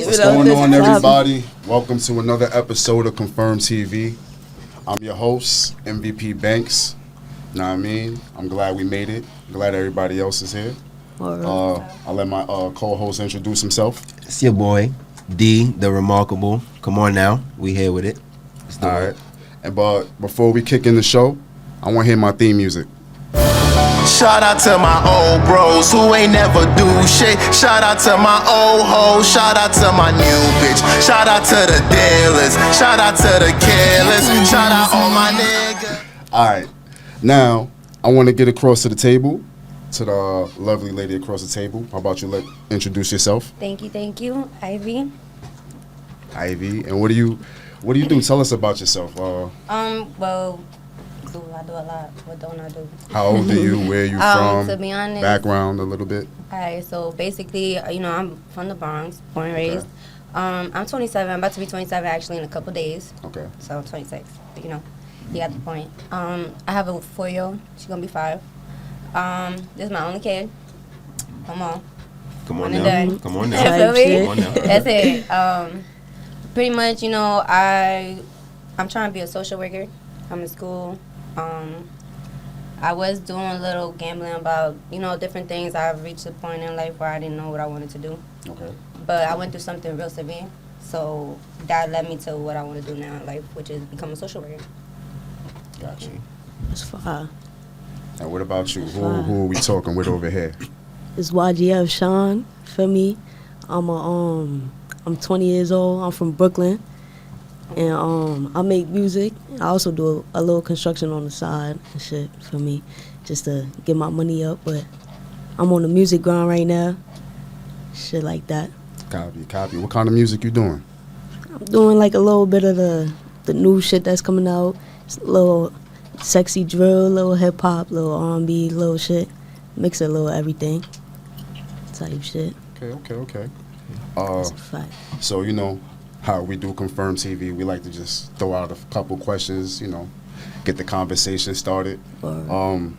What's going on, everybody? Welcome to another episode of Confirm TV. I'm your host, MVP Banks. Know what I mean? I'm glad we made it. Glad everybody else is here. I'll let my co-host introduce himself. It's your boy, D, the Remarkable. Come on now. We here with it. All right. But before we kick in the show, I want to hear my theme music. Shout out to my old bros who ain't never do shit. Shout out to my old hoes. Shout out to my new bitch. Shout out to the dealers. Shout out to the careless. Shout out all my niggas. All right. Now, I want to get across to the table, to the lovely lady across the table. How about you introduce yourself? Thank you. Ivy. Ivy. And what do you do? Tell us about yourself. Well, I do a lot. What don't I do? How old are you? Where are you from? To be honest, background a little bit. Alright, so basically, I'm from the Bronx, born and raised. I'm 27. I'm about to be 27 actually in a couple days. Okay. So I'm 26. But, you got the point. I have a 4-year-old. She's gonna be 5. This is my only kid. Come on now. Come on now. That's it. Pretty much, I'm trying to be a social worker. I'm in school. I was doing a little gambling about, different things. I've reached a point in life where I didn't know what I wanted to do. Okay. But I went through something real severe. So that led me to what I want to do now in life, which is become a social worker. Gotcha. It's fine. And what about you? Who are we talking with over here? It's YGF Sean for me. I'm 20 years old. I'm from Brooklyn. And I make music. I also do a little construction on the side and shit for me, just to get my money up. But I'm on the music grind right now, shit like that. Copy. What kind of music you doing? I'm doing like a little bit of the new shit that's coming out. It's a little sexy drill, little hip hop, little R&B, little shit. Mix a little everything type shit. Okay. That's a fact. So how we do Confirm TV, we like to just throw out a couple questions, get the conversation started. I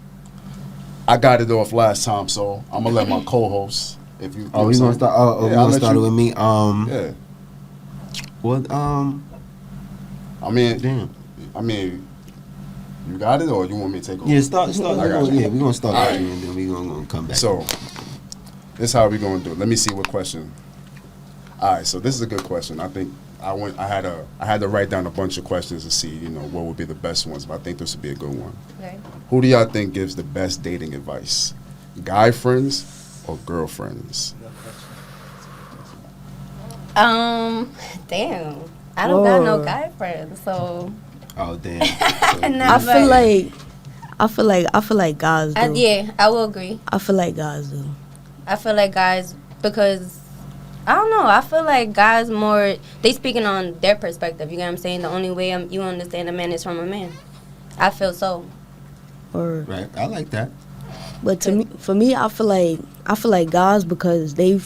got it off last time, so I'm gonna let my co-host. If you we gonna start. We gonna start with me. Yeah. What? I mean, you got it, or you want me to take over? Yeah, start. I got you. Yeah, we gonna start All with right. you, and then we gonna come back. So, this is how we gonna do it. Let me see what question. All right, so this is a good question. I think I had to write down a bunch of questions to see, what would be the best ones. But I think this would be a good one. Okay. Who do y'all think gives the best dating advice? Guy friends or girlfriends? Damn. I don't got no guy friends, so. Oh damn. I feel like guys do. Yeah, I will agree. I feel like guys do. I feel like guys, because I don't know. I feel like guys more, they speaking on their perspective. You get what I'm saying? The only way you understand a man is from a man. I feel so. Right. I like that. But for me, I feel like guys, because they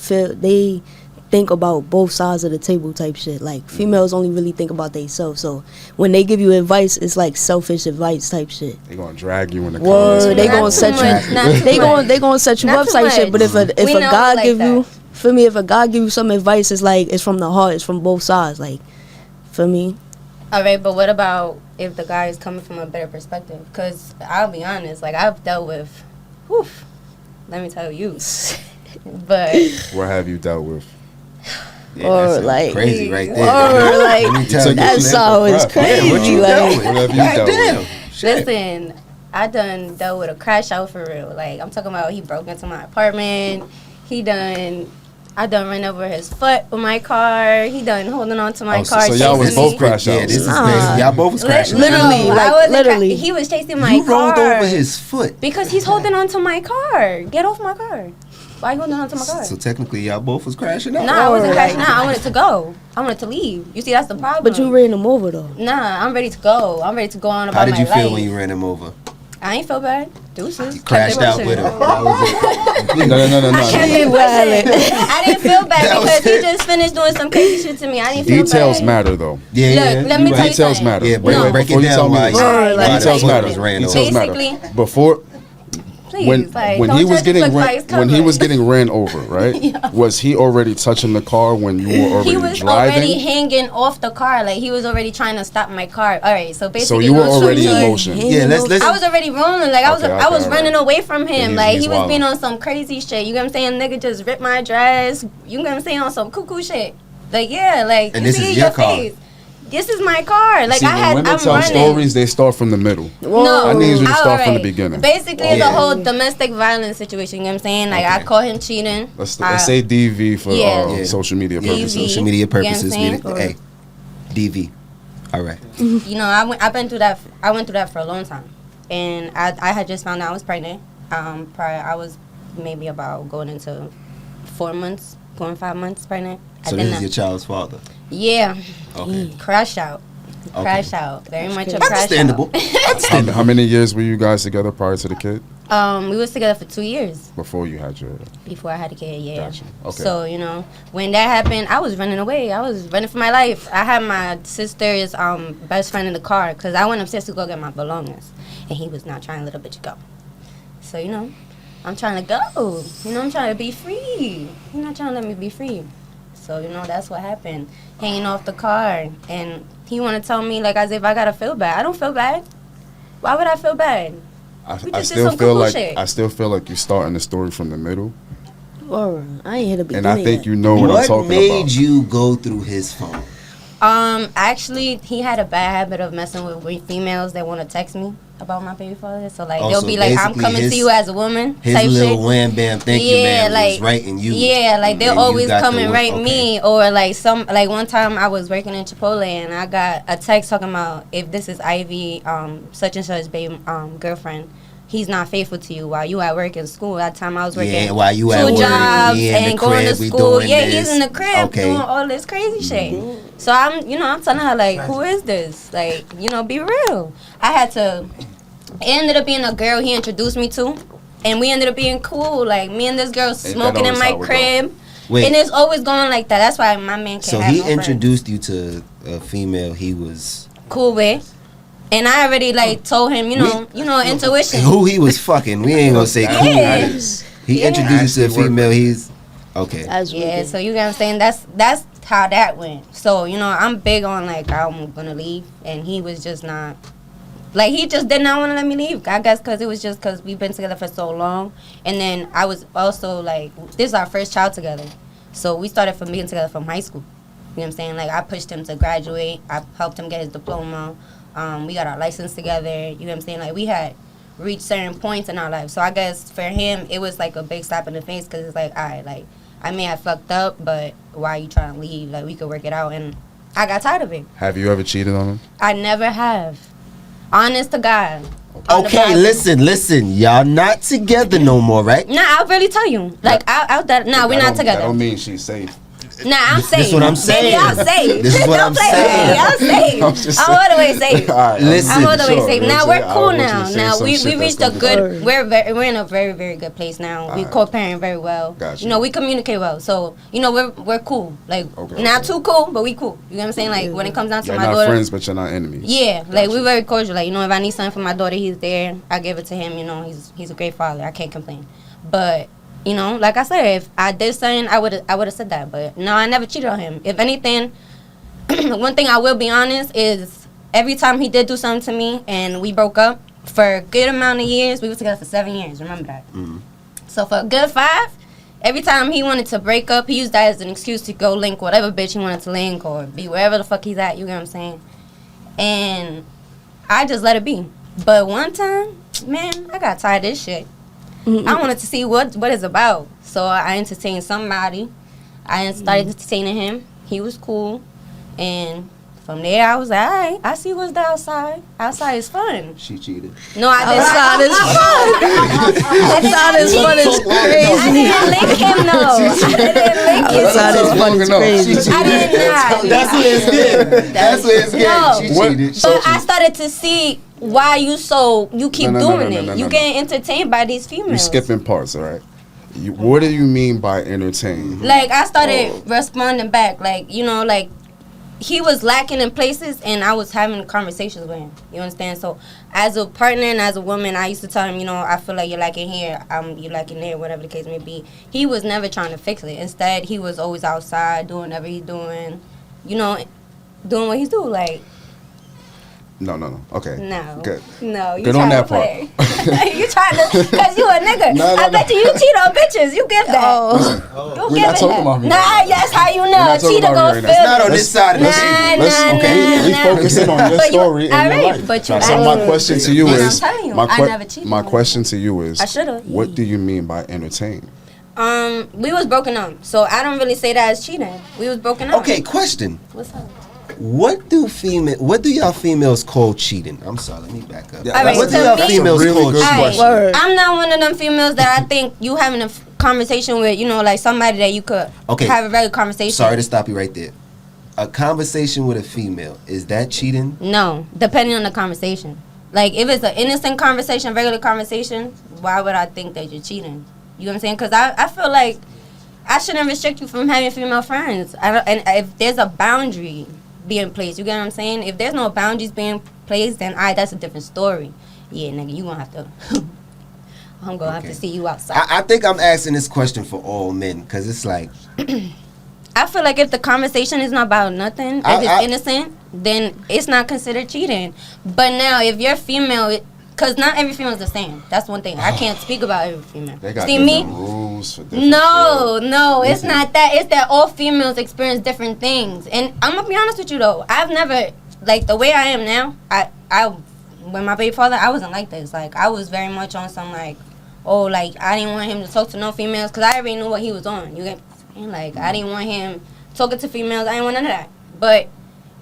think about both sides of the table type shit. Like females only really think about themselves. So when they give you advice, it's like selfish advice type shit. They gonna drag you in the comments. They gonna set you. They gonna set you up type shit. But if a guy give you. For me, if a guy give you some advice, it's like, it's from the heart, it's from both sides, like, for me. All right, but what about if the guy is coming from a better perspective? Because I'll be honest, like, I've dealt with, let me tell you. But. What have you dealt with? Yeah, or like. Crazy right there. Or like, that's always crazy. What have you dealt with? Listen, I done dealt with a crash out for real. Like, I'm talking about he broke into my apartment. I done ran over his foot with my car. He done holding on to my car. So y'all was both crash outs. Yeah, this is crazy. Y'all both was crashing. Literally, he was chasing my car. You rolled over his foot. Because he's holding on to my car. Get off my car. Why you holding on to my car? So technically, y'all both was crashing out. Nah, I wasn't crashing out. I wanted to go. I wanted to leave. You see, that's the problem. But you ran him over, though. Nah, I'm ready to go. I'm ready to go on about my life. my life. How did you feel when you ran him over? I ain't feel bad. Deuces. You crashed out with him. That was it. No. I didn't feel bad because he just finished doing some crazy shit to me. I didn't feel bad. Details matter, though. Yeah. Look, let me tell you Details something. matter. Yeah, break it down. Details matter. Basically, Before, please. when like, when don't he was judge a getting book by its when he cover. was getting ran over, right? Was he already touching the car when you were already He was driving? already hanging off the car. Like, he was already trying to stop my car. All right, so basically, So you were long story already in short, motion. Yeah, let's. I was already rolling. Like, I was Okay, I was okay, running alright. away from him. Yeah, like, he's he was being wildin'. on some crazy shit. You know what I'm saying? Nigga just ripped my dress. You know what I'm saying? On some cuckoo shit. Like, yeah, like, And you this see is in your your car. face. This is my car. Like, See, when women I'm tell running. stories, they start from the middle. No, I need you to all start from the right. beginning. Basically, Yeah. the whole domestic violence situation. You know what I'm saying? Like, I Okay. caught him cheating. Let's I- say DV for Yeah. Yeah. social media Yeah, for purposes. DV. social media You know what I'm purposes. saying? Hey, DV. All right. You know, I've been through that. I went through that for a long time, and I had just found out I was pregnant. Prior, I was maybe about going into 4 months, going 5 months pregnant. So this is your child's father. Yeah, Okay. crash out, Okay. crash out, very much a crash Understandable. out. How many years were you guys together prior to the kid? We was together for 2 years Before you had your before I had a kid. Yeah. Gotcha. Okay. So you know, when that happened, I was running away. I was running for my life. I had my sister's best friend in the car because I went upstairs to go get my belongings, and he was not trying to let a bitch go. So you know, I'm trying to go. You know, I'm trying to be free. You're not trying to let me be free. So you know, that's what happened. Hanging off the car, and he want to tell me like as if I gotta feel bad. I don't feel bad. Why would I feel bad? We I just did still some feel cuckoo like shit. I still feel like you're starting the story from the middle, Or I ain't hit the beginning. and I think yet. you know what I'm What talking made about. you go through his phone? Actually, he had a bad habit of messing with females that want to text me about my baby father. So like, Oh, they'll so be like, "I'm basically coming his- to you as a woman." His type little shit. wham bam thank you man was writing you. Yeah, like they'll And you always got come the and one- write okay. me, or like one time I was working in Chipotle and I got a text talking about if this is Ivy, such and such baby girlfriend. He's not faithful to you while you at work in school. That time I was working Yeah, while you at two work, jobs he in the and going to crib, we school. doing Yeah, this. he's in the crib Okay. doing all this crazy shit. So I'm telling her like, who is this? Like, be real. I had to. It ended up being a girl he introduced me to, and we ended up being cool. Like me and this girl smoking in always my how it go? crib. Wait. And it's always going like that. That's why my man can't So have he no friends. introduced you to a female he was Cool with. And I already like told him, intuition. who he was fucking. We ain't gonna say cool. Yeah. He Yeah. introduced you to a Actually female he's okay. That's Yeah, wicked. so you get what I'm saying? That's how that went. So, I'm big on like I'm gonna leave, and he was just not. Like, he just did not want to let me leave. I guess because it was just because we've been together for so long. And then I was also, like, this is our first child together. So we started from being together from high school. You know what I'm saying? Like, I pushed him to graduate. I helped him get his diploma. We got our license together. You know what I'm saying? Like, we had reached certain points in our life. So I guess for him, it was, like, a big slap in the face because it's like, all right, like, I may have fucked up, but why are you trying to leave? Like, we could work it out. And I got tired of it. Have you ever cheated on him? I never have. Honest to God. On the Okay, Bible. listen. Y'all not together no more, right? Nah, I'll really tell you. Like, we're That not don't- together. That don't mean she's safe. Nah, I'm safe. This is what I'm saying. Baby, I'm safe. This is what I'm Don't play with me. saying. I'm safe. I'm just I'm all the way safe. All right, Listen. I'm all the way sure, safe. you know Now what I'm we're saying? cool I don't want you now. to say Now some we shit reached that's a gonna good. We're in a very, very good place now. We Alright. co-parent very well. Gotcha. We communicate well. So we're cool. Like Okay, not okay. too cool, but we cool. You know what I'm saying? Like when it comes down to You're my not daughter. friends, but you're not enemies. Yeah, like Gotcha. we're very cordial. Like, if I need something for my daughter, he's there. I give it to him. He's a great father. I can't complain. But like I said, if I did something, I would have said that. But no, I never cheated on him. If anything, one thing I will be honest is every time he did do something to me and we broke up for a good amount of years, we were together for 7 years. Remember that. So for a good 5. Every time he wanted to break up, he used that as an excuse to go link whatever bitch he wanted to link or be wherever the fuck he's at. You get what I'm saying? And I just let it be. But one time, man, I got tired of this shit. I wanted to see what it's about. So I entertained somebody. I started entertaining him. He was cool. And from there, I was like, all right, I see what's the outside. Outside is fun. She cheated. No, I didn't. Outside is fun. Outside is fun. It's I crazy. didn't link him, though. I didn't link him. Outside is fun. Long It's enough. crazy. I did not. That's what it's getting. That's what it's No. getting. She What- cheated. But I started to see why you keep No, doing no, it. no, You no. getting entertained by these females. You're skipping parts, all right? What do you mean by entertain? Like I started responding back, like like he was lacking in places, and I was having conversations with him. You understand? So, as a partner and as a woman, I used to tell him, you know, I feel like you're lacking here, you're lacking there, whatever the case may be. He was never trying to fix it. Instead, he was always outside doing whatever he's doing, you know, doing what he's doing. Like, No. Okay. no, Good. no, you Good on trying that to play. You trying to, cause you a nigga. No, I bet you cheat on bitches. You give that. Oh. You We're give not it talking that. about me Nah, right now. that's how you We're know. not talking Cheater about gonna me feel right Not it. on this side of the Nah, table. nah, Okay, we nah, focusing on your But you- story and your alright, life. but you so my asked- question to you And I'm is, telling you, my, I never cheated my on question to you is, I should've. what do you mean by entertain? We was broken up, so I don't really say that as cheating. We was broken up. Okay, question. What's up? What do y'all females call cheating? I'm sorry, let me back up. Yeah, All right, what do so y'all me- females That's a really call good cheating? question. Word. I'm not one of them females that I think you having a conversation with, you know, like somebody that you could Okay. have a regular conversation. Sorry to stop you right there. A conversation with a female, is that cheating? No, depending on the conversation. Like, if it's an innocent conversation, regular conversation, why would I think that you're cheating? You know what I'm saying? Because I feel like I shouldn't restrict you from having female friends. And if there's a boundary being placed, you get what I'm saying? If there's no boundaries being placed, then that's a different story. Yeah, nigga, you gonna have to. I'm gonna have to see you outside. I think I'm asking this question for all men because it's like, I feel like if the conversation is not about nothing, if it's innocent, then it's not considered cheating. But now, if you're female, because not every female is the same. That's one thing. I can't speak about every female. They got See different me? rules for different No, it's Listen. not that. It's that all females experience different things. And I'm gonna be honest with you though. I've never, like, the way I am now. I when my baby father, I wasn't like this. Like, I was very much on some like, oh, like I didn't want him to talk to no females because I already knew what he was on. You get, like, I didn't want him talking to females. I didn't want none of that. But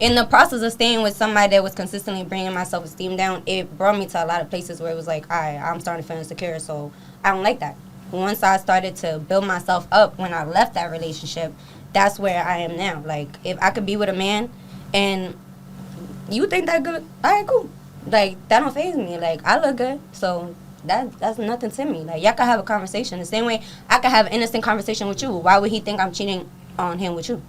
in the process of staying with somebody that was consistently bringing my self-esteem down, it brought me to a lot of places where it was like, I'm starting to feel insecure, so I don't like that. Once I started to build myself up when I left that relationship, that's where I am now. Like, if I could be with a man and you think that good, all right, cool. Like, that don't faze me. Like, I look good, so that's nothing to me. Like, y'all can have a conversation the same way I could have an innocent conversation with you. Why would he think I'm cheating on him with you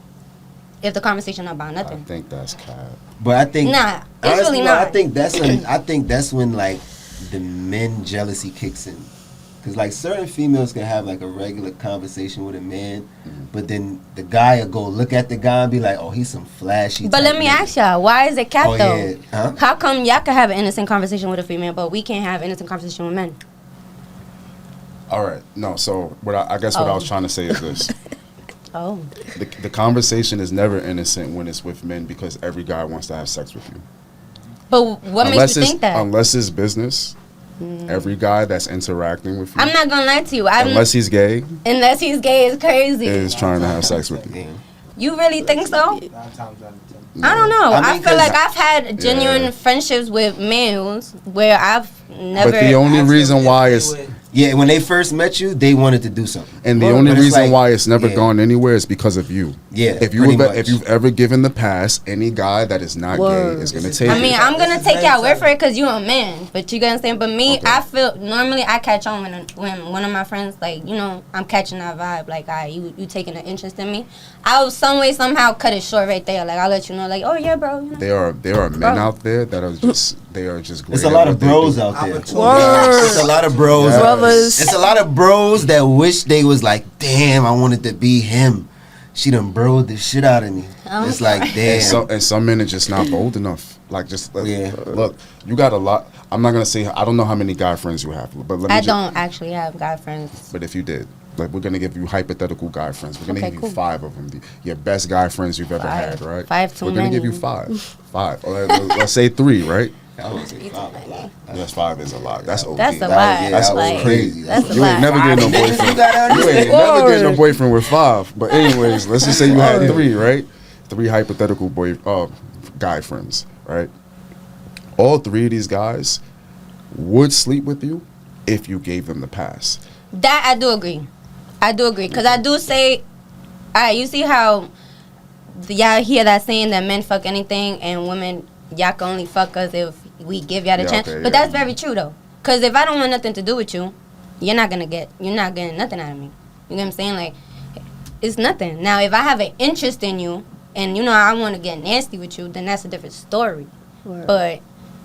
if the conversation not about I nothing? think that's cap. but I think Nah, it's honestly, really no, not. I think that's when like the men jealousy kicks in. Cause like certain females can have like a regular conversation with a man, but then the guy will go look at the guy and be like, oh, he's some flashy. But type let me nigga. ask y'all, why is it cap Oh, though? yeah. Huh? How come y'all can have an innocent conversation with a female, but we can't have innocent conversation with men? All right. No, so I guess what I was trying to say is this. Oh. The conversation is never innocent when it's with men because every guy wants to have sex with you. But what makes you think that? Unless it's business, every guy that's interacting with you, I'm not gonna lie to you. unless he's gay, Unless he's gay, is crazy. is trying to have sex with you. Yeah. You really think so? 9 times out of 10. I don't know. I I, mean, feel 'cause like I've had genuine Yeah. friendships with males where I've never. But the only reason why it's Yeah, when they first met you, they wanted to do something. and the But only it's reason like- why it's never yeah. gone anywhere is because of you. Yeah, If you pretty ever, much. if you've ever given the pass, any guy that is not Word. gay is gonna take I mean, it. I'm gonna This is take y'all very word for it because you're a man. But you get what I'm saying? But me, Okay. I feel normally I catch on when one of my friends, like, you know, I'm catching that vibe. Like, you taking an interest in me. I'll some way somehow cut it short right there. Like, I'll let you know, like, oh yeah, bro. You know? There are men Bro. out there that are just great. It's a at lot what of they bros do. out there. Word. It's a lot of bros. Yes. Brothers. It's a lot of bros that wish they was like, damn, I wanted to be him. She done broed the shit out of me. Oh, It's like, damn. And some men are just not bold enough. Like, just Yeah. look, you got a lot. I'm not gonna say I don't know how many guy friends you have, but let me. I ju- don't actually have guy friends. But if you did, like, we're gonna give you hypothetical guy friends. We're gonna Okay, give cool. you 5 of them. Your best guy friends you've ever 5. had, right? 5 too We're gonna give you many. 5. Or let's say 3, right? I would say five a lot. Yes, 5 is a lot. That's OD. That's a That- lot. yeah, That's that was like, crazy. That's a You lot. ain't never getting no boyfriend. You gotta You understand. ain't never getting no Word. boyfriend with 5. But anyways, let's just say you had 3, right? 3 hypothetical guy friends, right? All 3 of these guys would sleep with you if you gave them the pass. That I do agree. Because I do say, all right, you see how y'all hear that saying that men fuck anything and women, y'all can only fuck us if we give y'all the Yeah, chance. okay, But yeah. that's very true, though. Because if I don't want nothing to do with you, you're not getting nothing out of me. You know what I'm saying? Like, it's nothing. Now, if I have an interest in you, and you know I want to get nasty with you, then that's a different story. Word. But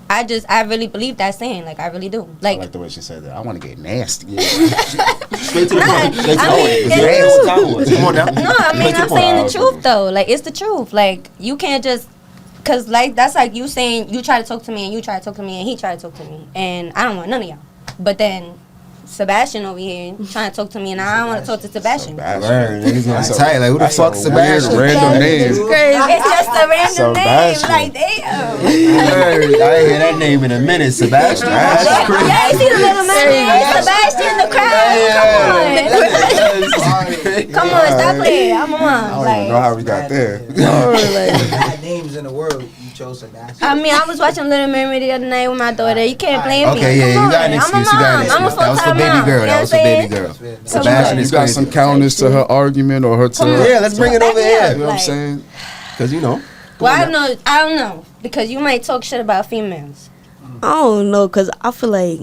I really believe that saying. Like, I really do. I like the way she said that. I want to get nasty. Yeah. Straight to the point. Straight to the I mean, point. it's Come on now. No, I mean, Straight to I'm the saying point. the truth, though. Like, it's the truth. Like, you can't just... Because, like, that's like you saying you try to talk to me and you try to talk to me and he try to talk to me. And I don't want none of y'all. But then Sebastian over here trying to talk to me and I don't want to talk to Sebastian. Word, niggas gonna That's a- tight. Like, who the that's fuck a Sebastian? weird random name. It's just a random Sebastian. name. Like, damn. Word, I ain't hear that name in a minute. Sebastian. That's crazy. Yeah, you see the little man? Sebastian, the crowd. Come on, stop playing. I'm a mom. I don't even know how we got there. Bad names in the world. You chose Sebastian. I mean, I was watching Little Mermaid the other night with my daughter. You can't blame me. Okay, yeah, Come you got on. an I'm a excuse. You got an mom. I'm a excuse. That was for full-time baby mom. girl. You know That was what for I'm baby saying? girl. Sebastian You is got crazy. some counters to her argument or her to Come on. Yeah, let's bring it over Back me here. up. You know what I'm Like- saying? Because, you know. Well, I don't know. Because you might talk shit about females. I don't know, cause I feel like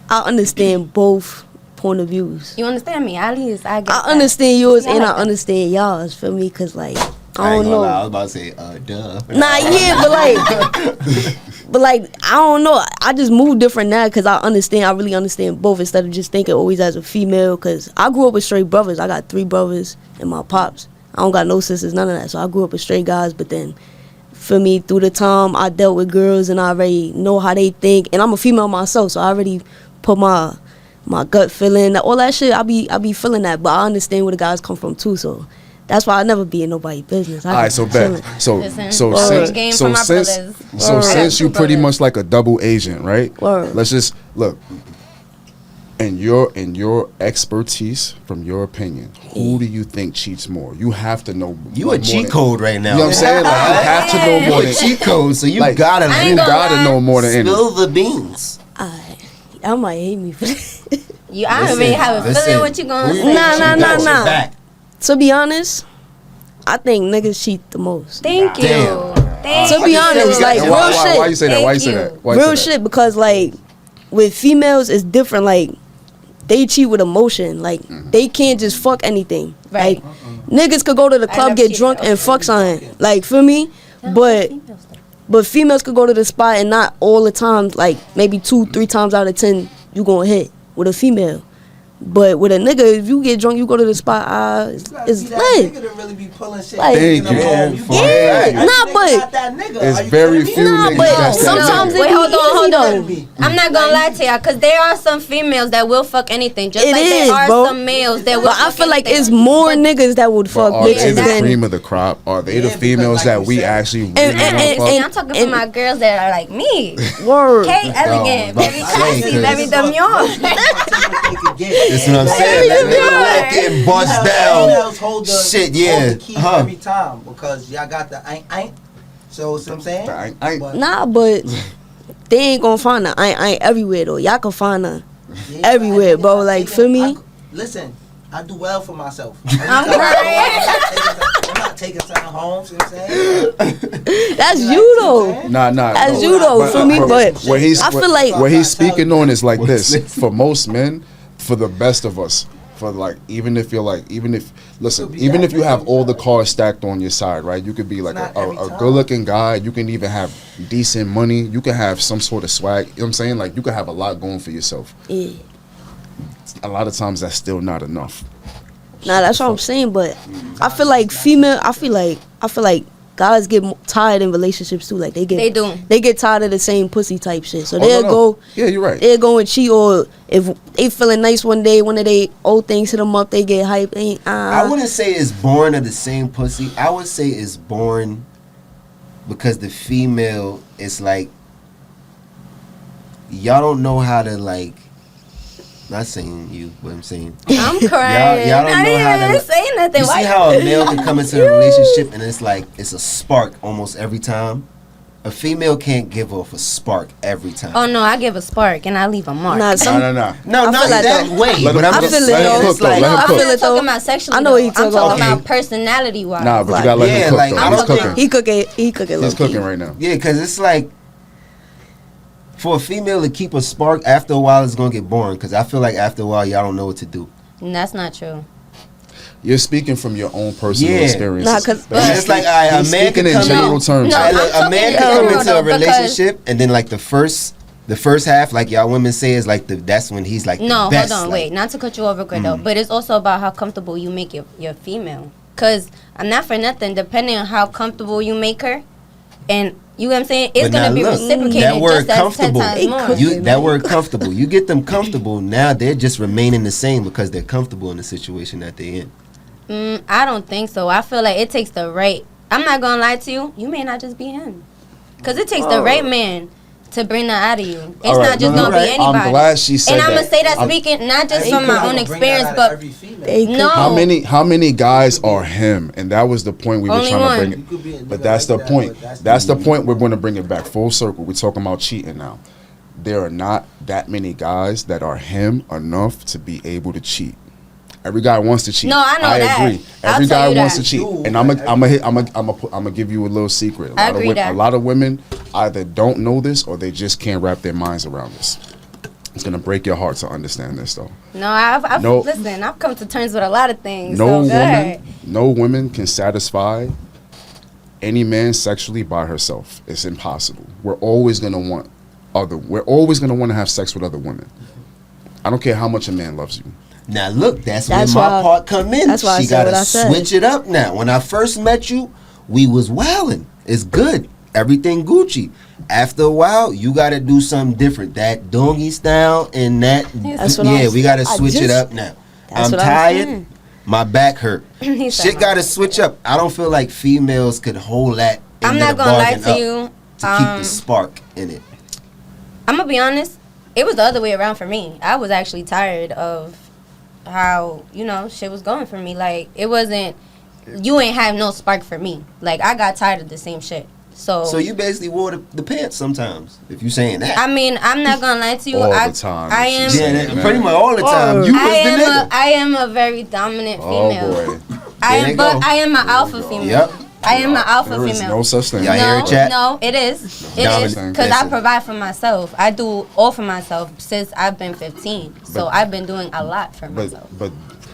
I understand both point of views. You understand me? At least I get I that. understand yours Yeah, and like I that. understand y'all's. Feel me? Cause like I I ain't don't gonna lie. I know. was about to say, duh. Nah, yeah, but like I don't know. I just move different now because I understand. I really understand both instead of just thinking always as a female. Cause I grew up with straight brothers. I got 3 brothers and my pops. I don't got no sisters, none of that. So I grew up with straight guys. But then, for me, through the time I dealt with girls and I already know how they think. And I'm a female myself, so I already put my gut feeling, all that shit. I be feeling that. But I understand where the guys come from too. So that's why I never be in nobody's business. All right, so bet. Listen, So word. since Game so for my since brothers. so Word. since you Two pretty brothers. much like a double agent, right? Word. Let's just look. In your expertise, from your opinion, who do you think cheats more? You have to know. You more a cheat than- code right now. You know what I'm saying? Like you have to know more You a than cheat code, so you like, gotta I You ain't gonna gotta lie. know more than any. spill the beans. I might hate me for that. I don't really have a feeling what you gonna say. Nah. To be honest, I think niggas cheat the most. Thank you. Damn. Thank To be you. honest, like, And real why shit. you say that? Why you Thank say you. that? Why you Real say that? shit, because like with females it's different. Like they cheat with emotion. Like they can't just fuck anything. Right. Like niggas could go to the I club, love get cheating. drunk, and fuck something. Like feel me? But females could go to the spot and not all the time. Like maybe 2-3 times out of 10 you gonna hit with a female. But with a nigga, if you get drunk, you go to the spot. It's lit. Nigga to really be pulling shit. Like- Thank you. Yeah, nah, but It's very few Nah, niggas but that's that sometimes nigga. Wait, hold on. Me. I'm not gonna lie to y'all, cause there are some females that will fuck anything, just It like is, there are bro. some males that will. But I fuck feel like anything. it's more But- niggas that would fuck Are they bitches the than. cream of the crop? Are they the Yeah, because females like that you we said- actually really And- want to And fuck? I'm talking for my girls that are like me. Word. Kate Elegant, about very to say, classy, 'cause- very demure. That's what I'm saying. Let me Yeah. getting bust down. Shit, yeah. Hold the key Uh-huh. every time because y'all got the ain't. So, see what I'm saying? I But- Nah, but they ain't gonna find her. I ain't everywhere though. Y'all can find her Yeah, everywhere, but bro. I'm Like, taking- feel me? Listen, I do well for myself. I'm crying. I'm not taking something home. See what I'm saying? That's you though. Nah. As no. you though, feel me? But what he's I feel like what he's speaking on is like What's this. this? For most men, for the best of us, for like even if you have all the cards stacked on your side, right? You could be like not a every time. good looking guy. You can even have decent money. You can have some sort of swag. You know what I'm saying? Like you can have a lot going for yourself. yeah. A lot of times that's still not enough. Nah, that's what I'm saying. But I feel like I feel like guys get tired in relationships too. Like they do. They get tired of the same pussy type shit. So Oh, they'll no. go. Yeah, you're right. They'll go and cheat, or if they feeling nice one day, one of they old things hit them up, they get hyped. I wouldn't say it's born of the same pussy. I would say it's born because the female is like, y'all don't know how to like. Not saying you, but I'm saying. I'm crying. Y'all don't I know how didn't to. even say nothing. You Why see how a male can come into a relationship and it's like it's a spark almost every time. A female can't give off a spark every time. Oh no, I give a spark and I leave a mark. Nah, some, No. No, I not feel like that though. way. Let But him- I'm I just feel it saying, though. it's like, Let him I'm cook. not feel it though. talking about sexually. I know what he I'm talking talking about. about personality wise. Nah, but you gotta let Yeah, him cook like, though. I'm He's talking- cooking. he cooking. He's low-key. cooking right now. yeah, because it's like for a female to keep a spark after a while, it's gonna get boring. Because I feel like after a while, y'all don't know what to do. And that's not true. You're speaking from your own personal Yeah. experiences. Nah, 'cause- But It's like a he's man speaking could in come general terms. No, Like, I'm a talking man in could come general, into a though, because- relationship and then like the first half, like y'all women say, is like that's when he's like No, the best. hold on, like, wait. Not to cut you over, quick though, but it's also about how comfortable you make your female. Cause I'm not for nothing. Depending on how comfortable you make her, and you know what I'm saying, it's But now gonna be look, reciprocated that word just as 10 comfortable. times more. That word comfortable. You get them comfortable, now they're just remaining the same because they're comfortable in the situation that they're in. I don't think so. I feel like it takes the right. I'm not gonna lie to you. You may not just be him, cause it takes the right man to bring that out of you. It's All right, not just no, gonna right. be anybody. I'm glad she said and I'm that. gonna say that I'm- speaking not just He from my could own bring that experience, out of but every female. They could- no. How many guys are him? And that was the point we were Only trying one. to You bring could be a it. nigga But that's like the that, point. but That's the point. We're going to bring it back full circle. We're talking about cheating now. There are not that many guys that are him enough to be able to cheat. Every guy wants to cheat. No, I know that. agree. I'll Every tell guy you wants that. to cheat, Dude, and I'm gonna give you a little secret. I agree that. A lot of women either don't know this or they just can't wrap their minds around this. It's gonna break your heart to understand this, though. No, I've No. listen. I've come to terms with a lot of things. No so woman, good. no woman can satisfy any man sexually by herself. It's impossible. We're always gonna want We're always gonna want to have sex with other women. I don't care how much a man loves you. Now look, that's That's where my why- part come in. that's why I She said gotta what I said. switch it up now. When I first met you, we was wildin'. It's good. Everything Gucci. After a while, you gotta do something different. That dongy style and that That's what yeah, I'm we gotta saying. I switch it just- up now. That's I'm what I'm tired. saying. My back hurt. He said Shit my gotta back switch up. I don't feel like females could hold that. I'm end not of the gonna lie bargain to up you. to keep the spark in it. I'm gonna be honest. It was the other way around for me. I was actually tired of how shit was going for me. Like it wasn't. You ain't have no spark for me. Like I got tired of the same shit. So you basically wore the pants sometimes. If you saying that. I mean, I'm not gonna lie to you. All I, the time, I she am. said. yeah, that, man. pretty much all the time. You was I the am. nigga. I am a very dominant Oh female. boy, I There am, you but go. I am an alpha female. Yep. I am an alpha there is female. no such thing. Y'all hear it, chat? No, it is. It Dominant. is because I Listen. provide for myself. I do all for myself since I've been 15. So But- I've been doing a lot for myself. But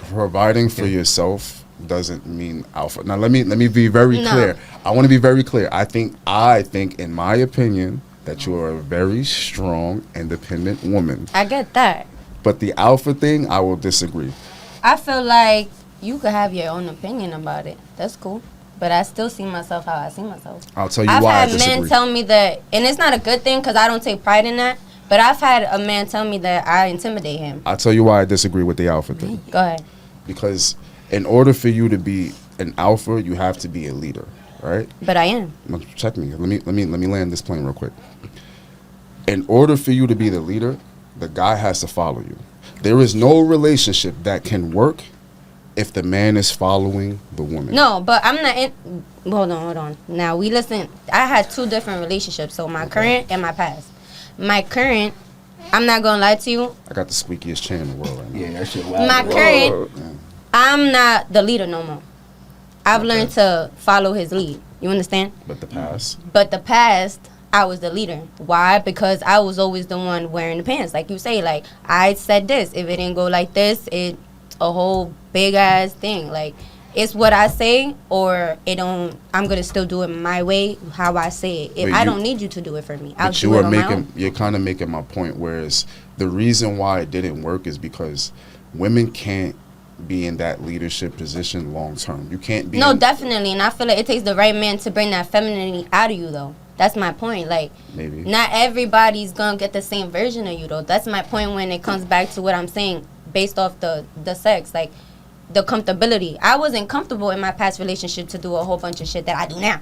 providing for yourself doesn't mean alpha. Now let me be very No. clear. I want to be very clear. I think in my opinion that you are a very strong, independent woman. I get that. But the alpha thing, I will disagree. I feel like you could have your own opinion about it. That's cool. But I still see myself how I see myself. I'll tell you I've why I had disagree. men tell me that, and it's not a good thing because I don't take pride in that. But I've had a man tell me that I intimidate him. I'll tell you why I disagree with the alpha thing. Go ahead. Because in order for you to be an alpha, you have to be a leader, right? But I am. Now, check me. Let me land this plane real quick. In order for you to be the leader, the guy has to follow you. There is no relationship that can work if the man is following the woman. No, but I'm not in. Hold on. Now, we listen. I had two different relationships. So, my current and my past. My current, I'm not going to lie to you. I got the squeakiest chair in the world right now. Yeah, that shit wild. My current, I'm not the leader no more. I've learned to follow his lead. You understand? But the past. But the past, I was the leader. Why? Because I was always the one wearing the pants. Like you say, like, I said this. If it didn't go like this, it's a whole big ass thing. Like, it's what I say or it don't. I'm going to still do it my way, how I say it. If Wait, I you- don't need you to do it for me. I'll But do it on my own. you're kind of making my point, whereas the reason why it didn't work is because women can't be in that leadership position long term. You can't be. No, in- definitely. And I feel like it takes the right man to bring that femininity out of you, though. That's my point. Like, Maybe. not everybody's going to get the same version of you, though. That's my point when it comes back to what I'm saying based off the sex. Like, the comfortability. I wasn't comfortable in my past relationship to do a whole bunch of shit that I do now.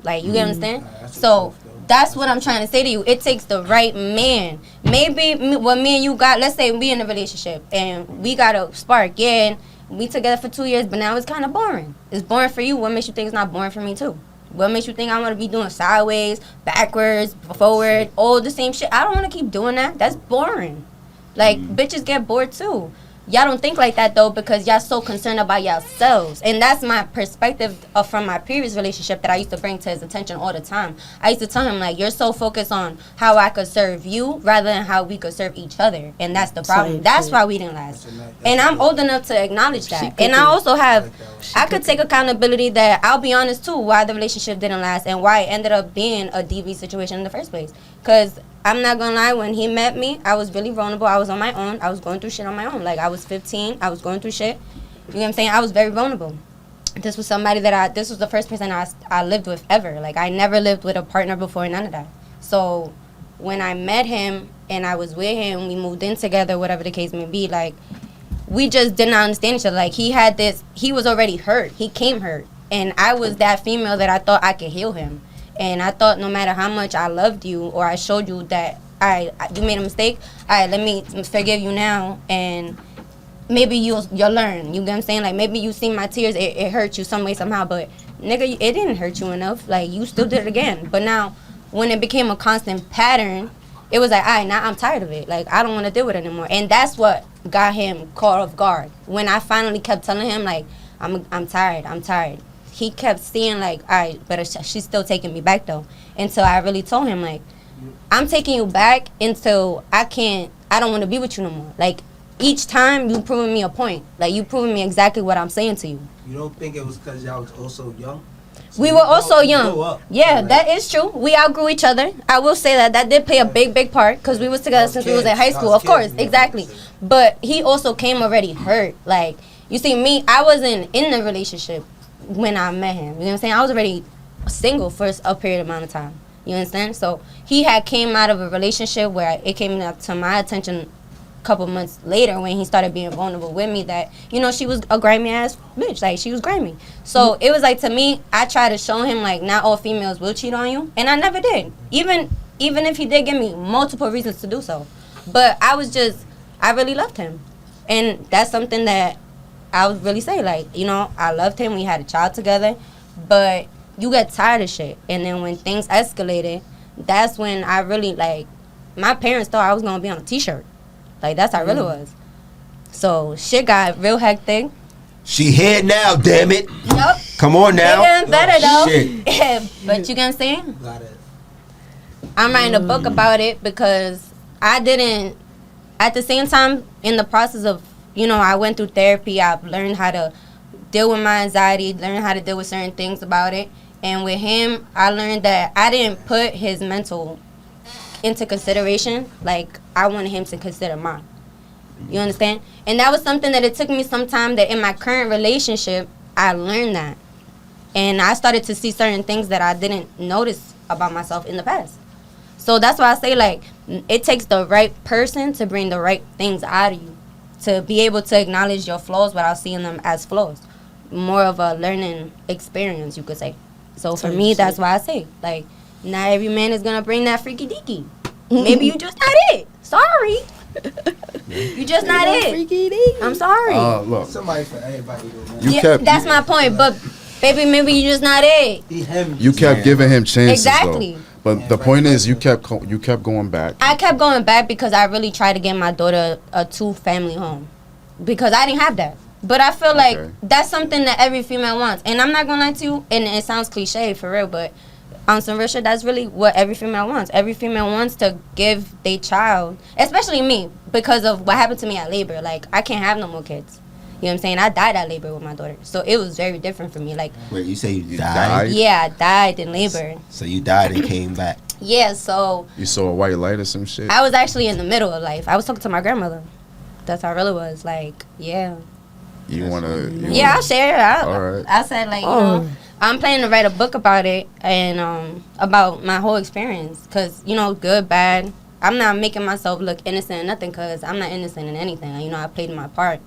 Like, you understand? So, that's what I'm trying to say to you. It takes the right man. Maybe what me and you got, let's say we in a relationship and we got a spark. Yeah, and we together for 2 years, but now it's kind of boring. It's boring for you. What makes you think it's not boring for me, too? What makes you think I want to be doing sideways, backwards, forward, all the same shit? I don't want to keep doing that. That's boring. Like, bitches get bored, too. Y'all don't think like that though because y'all so concerned about yourselves. And that's my perspective from my previous relationship that I used to bring to his attention all the time. I used to tell him like, you're so focused on how I could serve you rather than how we could serve each other. And that's the problem. Same That's shit. why we didn't last. And I'm old enough to acknowledge that. And I also have, I could take accountability that I'll be honest too why the relationship didn't last and why it ended up being a DV situation in the first place. Because I'm not gonna lie, when he met me, I was really vulnerable. I was on my own. I was going through shit on my own. Like, I was 15. I was going through shit. You know what I'm saying? I was very vulnerable. This was somebody that this was the first person I lived with ever. Like, I never lived with a partner before, none of that. So, when I met him and I was with him, we moved in together, whatever the case may be, like, we just did not understand each other. Like, he was already hurt. He came hurt. And I was that female that I thought I could heal him. And I thought no matter how much I loved you or I showed you that you made a mistake, let me forgive you now and maybe you'll learn. You get what I'm saying? Like, maybe you see my tears, it hurt you some way, somehow, but nigga, it didn't hurt you enough. Like, you still did it again. But now, when it became a constant pattern, it was like, now I'm tired of it. Like, I don't want to deal with it anymore. And that's what got him caught off guard. When I finally kept telling him, like, I'm tired. He kept seeing like, but she's still taking me back though. And so I really told him like, I'm taking you back until I don't want to be with you no more. Like, each time you proving me a point. Like, you proving me exactly what I'm saying to you. You don't think it was because y'all was also young? So we were also young. Yeah, that is true. We outgrew each other. I will say that did play a big part because we was together since we was in high school. Of course, exactly. But he also came already hurt. Like, you see me, I wasn't in the relationship when I met him. You know what I'm saying? I was already single for a period amount of time. You understand? So he had came out of a relationship where it came up to my attention a couple months later when he started being vulnerable with me that, you know, she was a grimy ass bitch. Like, she was grimy. So it was like, to me, I tried to show him like not all females will cheat on you. And I never did. Even if he did give me multiple reasons to do so. But I really loved him. And that's something that I would really say, like, you know, I loved him. We had a child together, but you get tired of shit. And then when things escalated, that's when I really, like, my parents thought I was going to be on a T-shirt. Like, that's how it really was. So shit got real hectic. She here now, damn it. Yup. Come on now. They're getting better, though. Shit. But you get what I'm saying? Got it. I'm writing a book about it because I didn't, at the same time, in the process of, you know, I went through therapy. I've learned how to deal with my anxiety, learn how to deal with certain things about it. And with him, I learned that I didn't put his mental into consideration like I wanted him to consider mine. You understand? And that was something that it took me some time that in my current relationship, I learned that. And I started to see certain things that I didn't notice about myself in the past. So that's why I say, like, it takes the right person to bring the right things out of you, to be able to acknowledge your flaws without seeing them as flaws. More of a learning experience, you could say. So for me, that's why I say, like, not every man is going to bring that freaky deaky. Maybe you just not it. Sorry. You just not it. I'm sorry. Look, Somebody for everybody though, man. you kept that's my point. But, baby, maybe you just not it. you kept giving him chances Exactly. though. But the point is, you kept going back. I kept going back because I really tried to get my daughter a 2-family home. Because I didn't have that. But I feel like that's something that every female wants. And I'm not going to lie to you, and it sounds cliche for real, but on some real shit, that's really what every female wants. Every female wants to give their child, especially me, because of what happened to me at labor. Like, I can't have no more kids. You know what I'm saying? I died at labor with my daughter. So it was very different for me. Like, Wait, you say you died? died? yeah, I died in labor. So you died and came back. Yeah, so You saw a white light or some shit. I was actually in the middle of life. I was talking to my grandmother. That's how it really was. Like, yeah. You wanna? Yeah, I'll share. All right. I said, like, you know, I'm planning to write a book about it and about my whole experience. Because, you know, good, bad. I'm not making myself look innocent or nothing because I'm not innocent in anything. You know, I played my part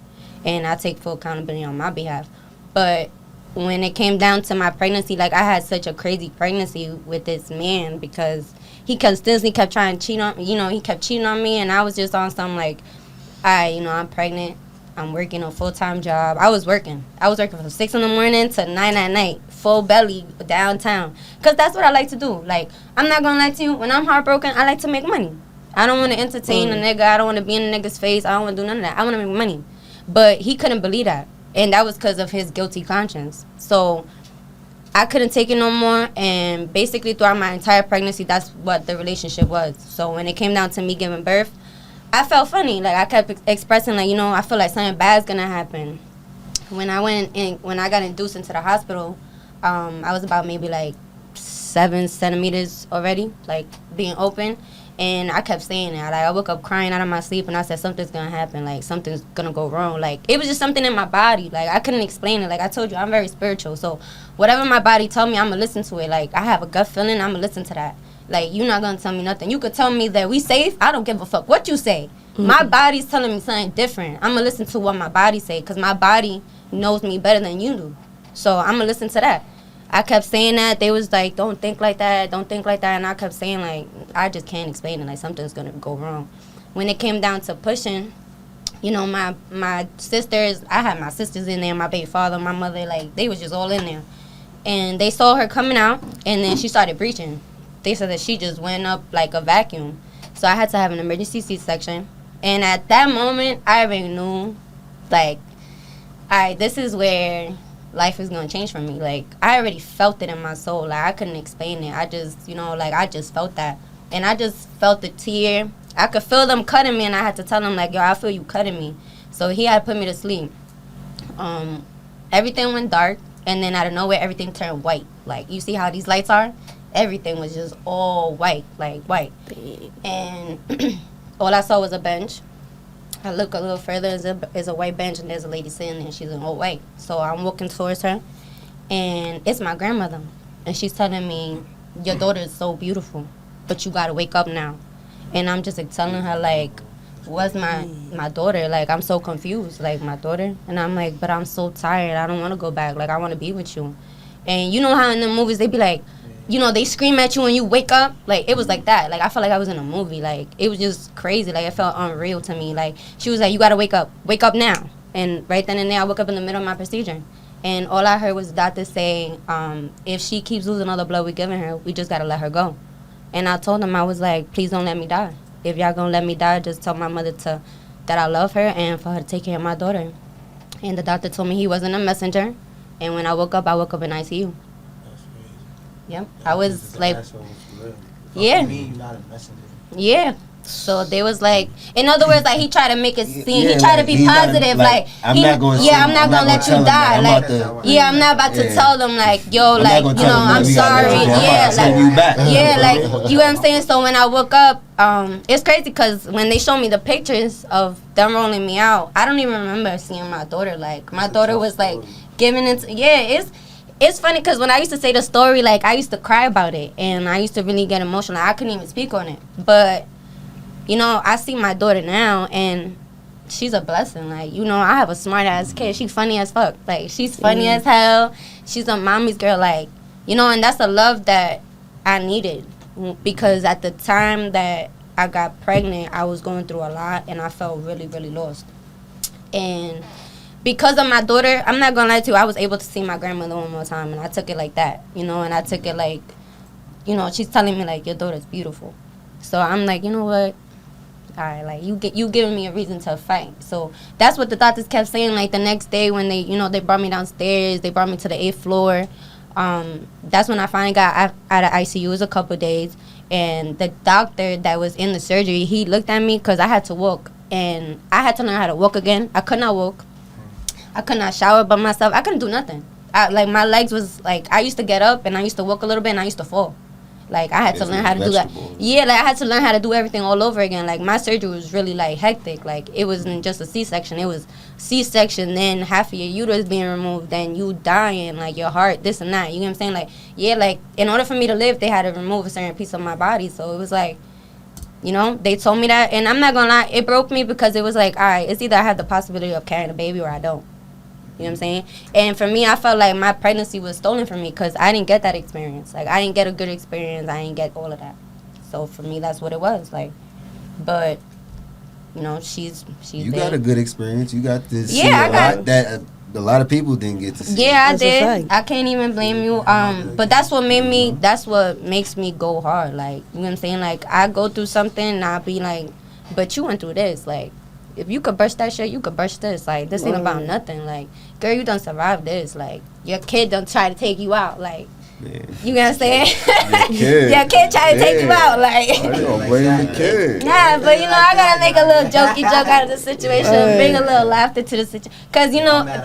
and I take full accountability on my behalf. But when it came down to my pregnancy, like, I had such a crazy pregnancy with this man because he constantly kept trying to cheat on me. You know, he kept cheating on me and I was just on some, like, I'm pregnant. I'm working a full-time job. I was working from 6 in the morning to 9 at night, full belly, downtown. Because that's what I like to do. Like, I'm not going to lie to you. When I'm heartbroken, I like to make money. I don't want to entertain a nigga. I don't want to be in a nigga's face. I don't want to do none of that. I want to make money. But he couldn't believe that. And that was because of his guilty conscience. So I couldn't take it no more. And basically throughout my entire pregnancy, that's what the relationship was. So when it came down to me giving birth, I felt funny. Like, I kept expressing, like, I feel like something bad's going to happen. When I got induced into the hospital, I was about maybe, like, 7 centimeters already, like, being open. And I kept saying that. Like, I woke up crying out of my sleep, and I said, something's going to happen. Like, something's going to go wrong. Like, it was just something in my body. Like, I couldn't explain it. Like, I told you, I'm very spiritual. So whatever my body tell me, I'm going to listen to it. Like, I have a gut feeling, I'm going to listen to that. Like, you're not going to tell me nothing. You could tell me that we safe. I don't give a fuck what you say. Mm-hmm. My body's telling me something different. I'm going to listen to what my body say, because my body knows me better than you do. So I'm going to listen to that. I kept saying that. They was like, don't think like that, don't think like that. And I kept saying, like, I just can't explain it. Like, something's going to go wrong. When it came down to pushing, my sisters, I had my sisters in there, my baby father, my mother, like, they was just all in there. And they saw her coming out, and then she started breaching. They said that she just went up like a vacuum. So I had to have an emergency C-section. And at that moment, I already knew, like, this is where life is going to change for me. Like, I already felt it in my soul. Like, I couldn't explain it. I just, I just felt that. And I just felt the tear. I could feel them cutting me, and I had to tell them, like, yo, I feel you cutting me. So he had put me to sleep. Everything went dark, and then out of nowhere, everything turned white. Like, you see how these lights are? Everything was just all white, like white. And all I saw was a bench. I look a little further, there's a white bench, and there's a lady sitting there. She's in all white. So I'm walking towards her, and it's my grandmother. And she's telling me, your daughter is so beautiful, but you got to wake up now. And I'm just like, telling her, like, what's my daughter? Like, I'm so confused, like, my daughter. And I'm like, but I'm so tired. I don't want to go back. Like, I want to be with you. And you know how in the movies they be like, they scream at you when you wake up. Like, it was like that. Like, I felt like I was in a movie. Like, it was just crazy. Like, it felt unreal to me. Like, she was like, you got to wake up. Wake up now. And right then and there, I woke up in the middle of my procedure. And all I heard was the doctor saying, if she keeps losing all the blood we're giving her, we just got to let her go. And I told him, I was like, please don't let me die. If y'all going to let me die, just tell my mother that I love her and for her to take care of my daughter. And the doctor told me he wasn't a messenger. And when I woke up in ICU. Yep. I was like, yeah. Yeah. So they was like, in other words, like, he tried to make it seem, he tried to be positive, like, I'm not going to let you die, like, I'm not about to tell them, like, yo, like, I'm sorry, like, you know what I'm saying? So when I woke up, it's crazy because when they showed me the pictures of them rolling me out, I don't even remember seeing my daughter. Like, my daughter was like giving it, It's funny because when I used to say the story, like, I used to cry about it, and I used to really get emotional. I couldn't even speak on it, but I see my daughter now, and she's a blessing. Like, I have a smart-ass kid. She's funny as fuck. Like, she's funny as hell. She's a mommy's girl. Like, and that's the love that I needed. Because at the time that I got pregnant, I was going through a lot, and I felt really, really lost. And because of my daughter, I'm not going to lie to you, I was able to see my grandmother one more time, and I took it like that, and I took it like, she's telling me, like, your daughter's beautiful. So I'm like, you know what? All right, like, you giving me a reason to fight. So that's what the doctors kept saying. Like, the next day when they, they brought me downstairs, they brought me to the 8th floor. That's when I finally got out of ICU. It was a couple days. And the doctor that was in the surgery, he looked at me because I had to walk. And I had to learn how to walk again. I could not walk. I could not shower by myself. I couldn't do nothing. Like, my legs was, like, I used to get up and I used to walk a little bit and I used to fall. Like, I had to learn how to do that. Yeah, like, I had to learn how to do everything all over again. Like, my surgery was really, like, hectic. Like, it wasn't just a C-section. It was C-section, then half of your uterus being removed, then you dying, like, your heart, this and that. You know what I'm saying? Like, yeah, like, in order for me to live, they had to remove a certain piece of my body. So it was like, they told me that. And I'm not going to lie, it broke me because it was like, all right, it's either I have the possibility of carrying a baby or I don't. You know what I'm saying? And for me, I felt like my pregnancy was stolen from me because I didn't get that experience. Like, I didn't get a good experience. I didn't get all of that. So for me, that's what it was. Like, but, she's You there. got a good experience. You got this. Yeah, I got that a lot of people didn't get to see. Yeah, I That's a did. fact. I can't even blame you. But that's what makes me go hard. Like, you know what I'm saying? Like, I go through something and I'll be like, but you went through this. Like, if you could brush that shit, you could brush this. Like, this ain't about nothing. Like, girl, you done survived this. Like, your kid done try to take you out. Like, you gonna say your kid try to take you out. Like, I don't blame the kid. yeah, but you know, I gotta make a little jokey joke out of the situation, bring a little laughter to the situation. Cause you know,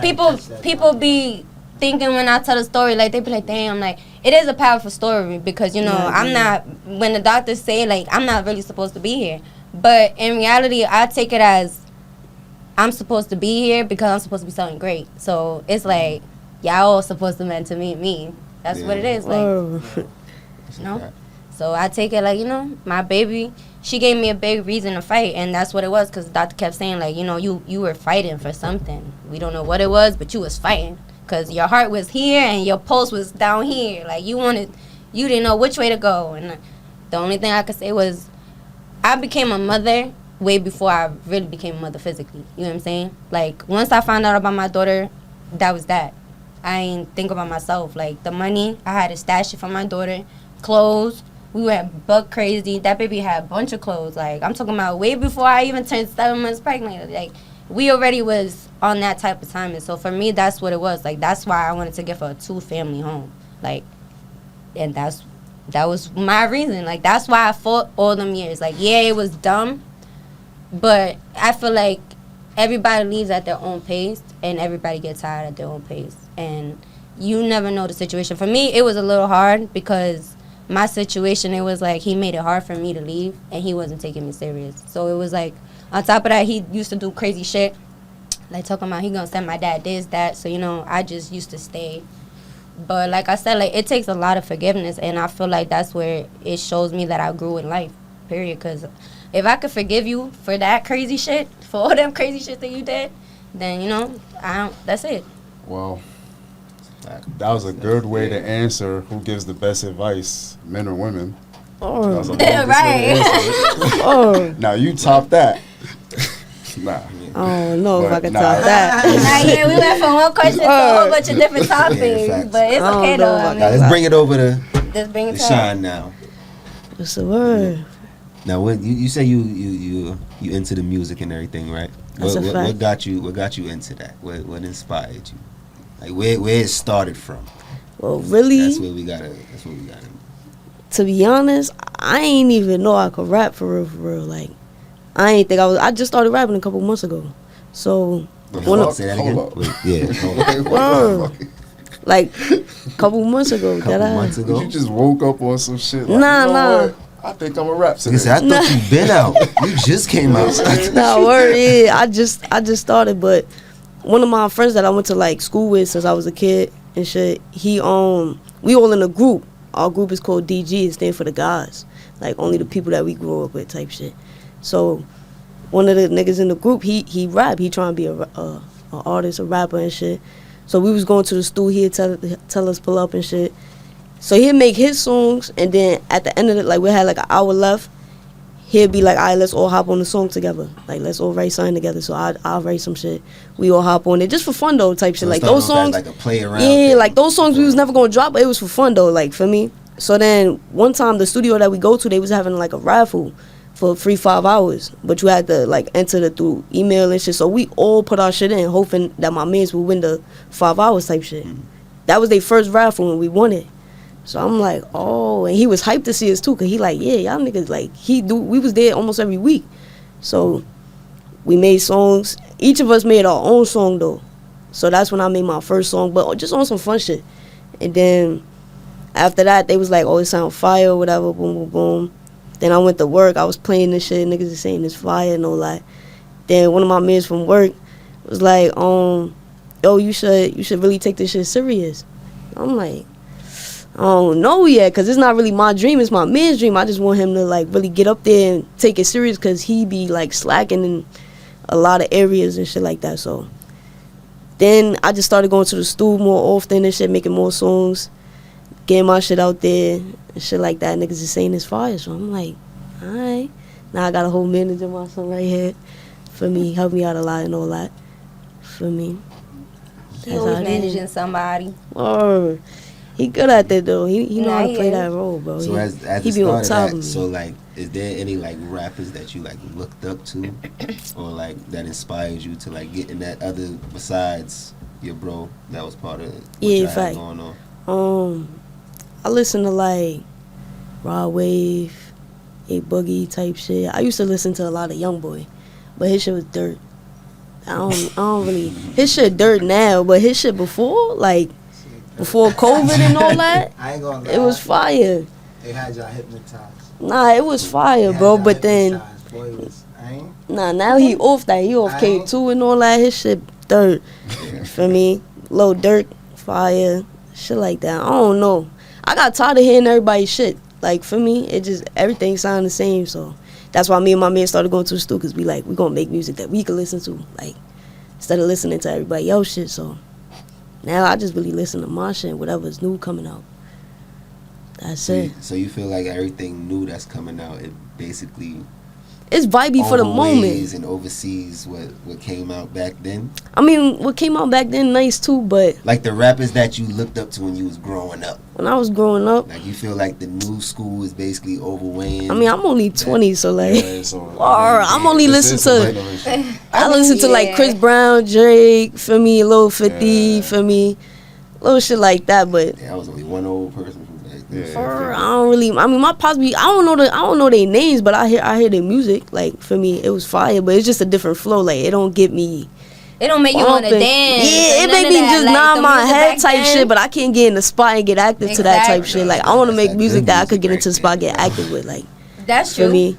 people be thinking when I tell the story, like they be like, damn, like it is a powerful story because you know I'm not. When the doctors say like I'm not really supposed to be here, but in reality, I take it as I'm supposed to be here because I'm supposed to be something great. So it's like y'all all supposed to meant to meet me. That's what it is, like, you know? So I take it like, you know, my baby, she gave me a big reason to fight, and that's what it was, because the doctor kept saying, like, you know, you were fighting for something. We don't know what it was, but you was fighting, because your heart was here and your pulse was down here. Like, you didn't know which way to go. And the only thing I could say was I became a mother way before I really became a mother physically. You know what I'm saying? Like, once I found out about my daughter, that was that. I ain't think about myself. Like, the money, I had to stash it for my daughter. Clothes, we went buck crazy. That baby had a bunch of clothes. Like, I'm talking about way before I even turned 7 months pregnant. Like, we already was on that type of time. And so for me, that's what it was. Like, that's why I wanted to give her a 2-family home. Like, and that was my reason. Like, that's why I fought all them years. Like, yeah, it was dumb, but I feel like everybody leaves at their own pace, and everybody gets tired at their own pace. And you never know the situation. For me, it was a little hard because my situation, it was like he made it hard for me to leave, and he wasn't taking me serious. So it was like, on top of that, he used to do crazy shit, like talking about he gonna send my dad this, that. So, you know, I just used to stay. But like I said, like, it takes a lot of forgiveness, and I feel like that's where it shows me that I grew in life, period. Because if I could forgive you for that crazy shit, for all them crazy shit that you did, then, you know, that's it. Well, that was a good way to answer who gives the best advice, men or women. That was a long Right. Oh, Now you top that. Nah. I don't know if But I can nah. top that. Like, yeah, we went from one question to a whole bunch of different topics, facts. but it's I don't okay know though. about I Now mean, let's bring it over to just bring it to Sean now. What's the word? Now, what you say you into the music and everything, right? That's a fact. What got you into that? What inspired you? Like where it started from? Well, really, That's what we gotta. to be honest, I ain't even know I could rap for real. Like, I just started rapping a couple months ago. So, Say that again. Hold up. Wait, yeah. Hold up. Word. Like, couple months ago. Couple months ago. You just woke up on some shit. Like, Nah, you know nah. what? I think I'm a rap today. Listen, I thought you been out. You just came out. Nah, word, yeah. I just started, but one of my friends that I went to like school with since I was a kid and shit, we all in a group. Our group is called DG. It stands for the guys. Like, only the people that we grew up with type shit. So one of the niggas in the group, he rap. He trying to be a artist, a rapper and shit. So we was going to the studio, he'd tell us pull up and shit. So he'd make his songs, and then at the end of it, like, we had like an hour left. He'd be like, all right, let's all hop on the song together. Like, let's all write something together. So I'll write some shit. We all hop on it just for fun though, type shit. So Like, it started those off as songs, like a play around yeah, thing. like those songs we was never gonna drop, but it was for fun though, like, for me. So then one time the studio that we go to, they was having like a raffle for free 5 hours, but you had to like enter it through email and shit. So we all put our shit in, hoping that my mans would win the 5 hours type shit. That was their first raffle and we won it. So I'm like, oh, and he was hyped to see us too, cause he like, yeah, y'all niggas like, we was there almost every week. So we made songs. Each of us made our own song though. So that's when I made my first song, but just on some fun shit. And then after that, they was like, oh, it sound fire or whatever, boom, boom, boom. Then I went to work, I was playing this shit, niggas is saying it's fire and all that. Then one of my men from work was like, yo, you should really take this shit serious. I'm like, I don't know yet, because it's not really my dream, it's my man's dream. I just want him to like really get up there and take it serious, because he be like slacking in a lot of areas and shit like that. So then I just started going to the studio more often and shit, making more songs, getting my shit out there and shit like that. Niggas is saying it's fire. So I'm like, alright. Now I got a whole manager, my son right here, for me, help me out a lot and all that. For me. He always managing somebody. Or He good at that though. He know how Yeah, to play he that is. role, bro. So as he the be on start top of of that, me. so like, is there any like rappers that you like looked up to, or like that inspires you to like get in that other besides your bro that was part of what Yeah, y'all had fact. going on? I listen to like Rod Wave, A Boogie type shit. I used to listen to a lot of YoungBoy, but his shit was dirt. I don't really. His shit dirt now, but his shit before, like before COVID and all that, I ain't gonna lie. it was fire. They had y'all hypnotized. Nah, it was fire, They had bro. y'all But then, hypnotized. Boy, it was, I ain't. nah, now he off that. He off K2 and all that. His shit dirt. For me, Lil Durk, fire, shit like that. I don't know. I got tired of hearing everybody's shit. Like for me, it just everything sound the same. So that's why me and my man started going to the studio, cause we like we gonna make music that we can listen to, like instead of listening to everybody else shit. So now I just really listen to my shit, and whatever's new coming out. That's So it. so you feel like everything new that's coming out, it basically It's vibey for the moment. overweighs and oversees what came out back then? I mean, what came out back then nice too, but Like the rappers that you looked up to when you was growing up. when I was growing up, Like you feel like the new school is basically overweighing. I mean, I'm only 20, so like, Yeah, so, or I'm only this listening is to. a generation. I listen to like Yeah. Chris Brown, Drake, for me, Lil 50, Yeah. for me, little shit like that. But Yeah, I was only one old person from back then. Yeah. or I don't really. I mean, my pops be. I don't know their names, but I hear their music. Like for me, it was fire, but it's just a different flow. Like it don't get me. It don't make you want to bumping. dance. Yeah, or it none make of me that. just Like, nod the my music head back type then, shit. But I can't get in the spot and get active to that type Exactly. shit. Like I want to make That's music good that I could music get right into the spot, get there. active with. Like That's for true. me,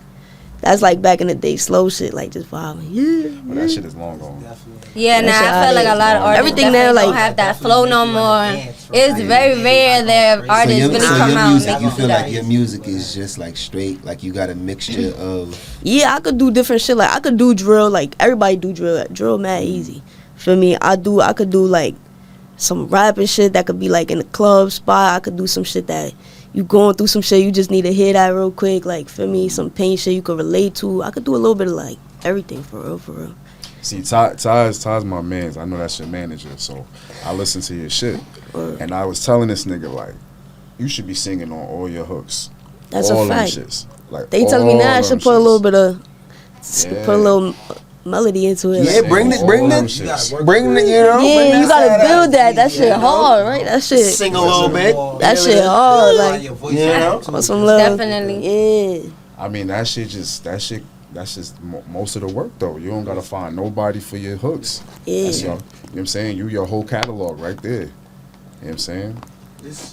that's like back in the day, slow shit, like just vibing. Yeah. But that shit is long gone. Definitely. Yeah, That shit nah, I feel like a lot of artists Everything definitely now, don't like- have that flow no more. It's very rare that So artists your, really so come your out and music, make you you do feel that. like your music is just like straight, like you got a mixture of. Yeah, I could do different shit. Like I could do drill. Like everybody do drill. Drill mad easy. For me, I could do like some rapping shit that could be like in the club spot. I could do some shit that you going through some shit. You just need to hear that real quick. Like for me, some pain shit you could relate to. I could do a little bit of like everything for real, for real. See, Ty's my man's. I know that's your manager, so I listen to your shit. And I was telling this nigga, like, you should be singing on all your hooks. That's all a them fact. shits. Like, They telling me all now I them should put a shits. little bit of Yeah. put a little melody into it. Yeah, like- bring it, All bring them it, shits. bring it. You know, bring yeah, that you gotta side build out. that. That shit You know? hard, right? That shit. Sing a little bit. That shit hard, like You know? on some little. Definitely. Yeah. I mean, that's just most of the work, though. You don't gotta find nobody for your hooks. Yeah. That's your, you know what I'm saying? You your whole catalog right there. You know what I'm saying?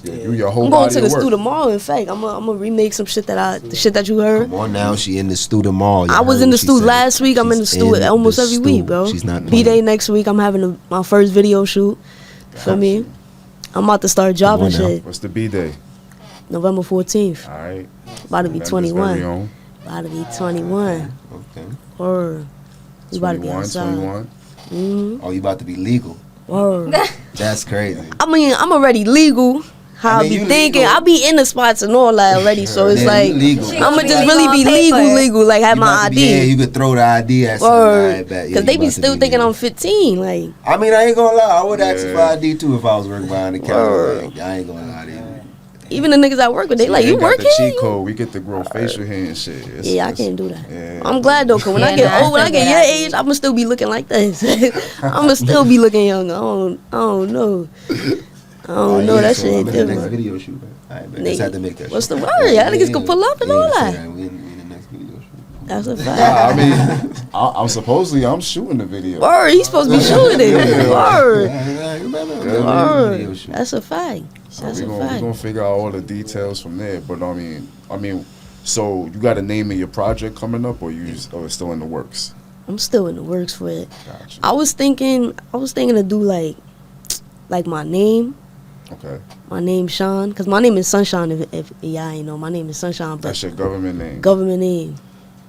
You your whole I'm going body to the of work. studio tomorrow. In fact, I'm gonna remake some shit the shit that you heard. Come on now, she in the studio tomorrow. I was in the studio last week. I'm in the studio almost every week, bro. She's not B-Day playing. next week. I'm having my first video shoot. For me, I'm about to start jobbing on now. shit. What's the B-Day? November 14th. All right. About to be Members' 21. very own. About to be 21. Okay. Or we about to be 21, outside. 21. Oh, you about to be legal? Or That's crazy. I mean, I'm already legal. How I I, mean, be you thinking, legal. I be in the spots and all that already. So it's Yeah, like you legal. She I'ma gonna just be really on be paper. legal, like have You my about to be- ID. Yeah, you could throw the ID at somebody. I bet. Yeah, Because you they be about to still thinking legal. I'm 15. Like, I mean, I ain't gonna lie. I would ask Yeah. for ID too if I was working behind the counter. Word. Like, I ain't gonna lie to you. even the niggas I work with, they like, They you got working? the cheat code. We get to grow facial hair and shit. Yeah, I can't do that. Yeah. I'm glad though, cause when I Yeah, get nah, I old, when I still get get your ID. age, I'ma still be looking like this. I'ma still be looking young. I don't know. I don't know. That shit ain't I'm in the next different. video shoot. Man. All right, man. Just had to make that. What's shit. the word? Y'all niggas can pull up and all Yeah, that. We in the next video shoot. That's a Nah, fact. I mean, I'm supposedly I'm shooting the video. Word, he's supposed to be shooting it. Word. Video Word. shoot. That's a fact. So That's we a gonna fact. figure out all the details from there. But I mean, so you got a name of your project coming up, or it's still in the works? I'm still in the works for it. Gotcha. I was thinking to do like my name. Okay, My name Sean, cause my name is Sunshine. If y'all ain't know, my name is Sunshine. But that's your government name. government name.